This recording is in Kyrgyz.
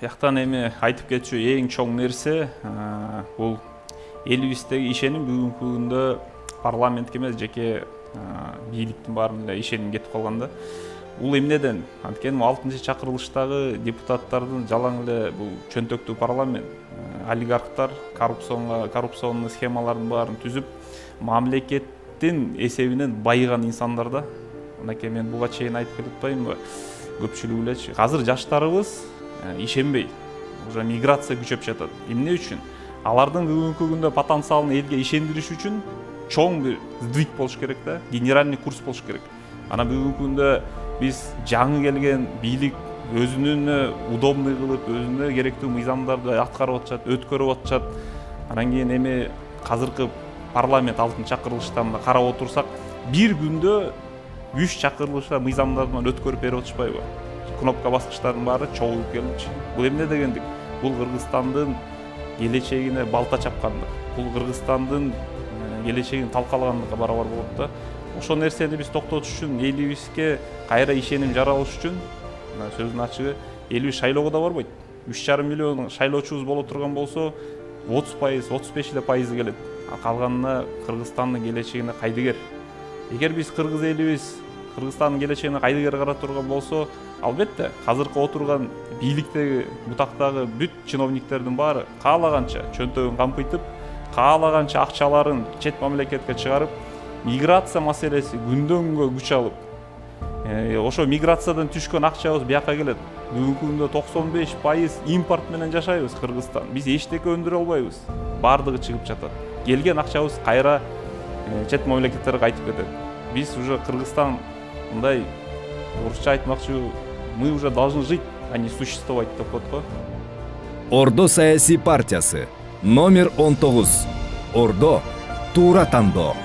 Яктан эми айтып кетчү эң чоң нерсе бул элибиздеги ишеним бүгүнкү күндө парламентке эмес жеке бийликтин баарына эле ишеним кетип калган да. Бул эмнеден? Анткени 6-чакырылыштагы депутаттардын жалаң эле бул чөнтөктүү парламент, олигархтар коррупционный схемалардын баарын түзүп, мамлекеттин эсебинен байыган инсандар да. Анакей мен буга чейин айтып келип атпаймынбы? Көпчүлүгү элечи. Азыр жаштарыбыз ишенбей, уже миграция күчөп жатат. Эмне үчүн? Алардын бүгүнкү күндө потенциалын элге ишендириш үчүн чоң бир сдвиг болуш керек да, генеральный курс болуш керек. Ана бүгүнкү күндө биз жаңы келген бийлик өзүнүн удобный кылып, өзүнө керектүү мыйзамдарды аткарып атышат, өткөрүп атышат. Анан кийин эми азыркы парламент 6-чакырылыштан карап отурсак, бир күндө 3 чакырылышта мыйзамдарды өткөрүп берип атышпайбы? Кнопка баскычтардын баары чогулуп келчү. Бул эмне дегендик? Бул Кыргызстандын келечегине балта чапкандык. Бул Кыргызстандын келечегин талкалагандыкка барабар болот да. Ошол нерсени биз токтотуш үчүн, элибизге кайра ишеним жаралыш үчүн, сөздүн ачыгы, элибиз шайлоого да барбайт. 3,5 миллион шайлоочубуз боло турган болсо, 30%, 35% келет. Калганына Кыргызстандын келечегине кайдыгер. Эгер биз кыргыз элибиз Кыргызстандын келечегине кайдыгер карап турган болсо, албетте, азыркы отурган бийликтеги, бутактагы бүт чиновниктердин баары каалаганча чөнтөгүн кампыйтып, каалаганча акчаларын чет мамлекетке чыгарып, миграция маселеси күндөн күнгө күч алып, ошо миграциядан түшкөн акчабыз бияка келет. Бүгүнкү күндө 95% импорт менен жашайбыз Кыргызстан. Биз эчтеке өндүрө албайбыз. Бардыгы чыгып жатат. Келген акчабыз кайра чет мамлекеттерге кайтып кетет. Биз уже Кыргызстан мындай орусча айтмакчы, мы уже должны жить, а не существовать деп коет го. Ордо саясий партиясы номер 19. Ордо туура тандоо.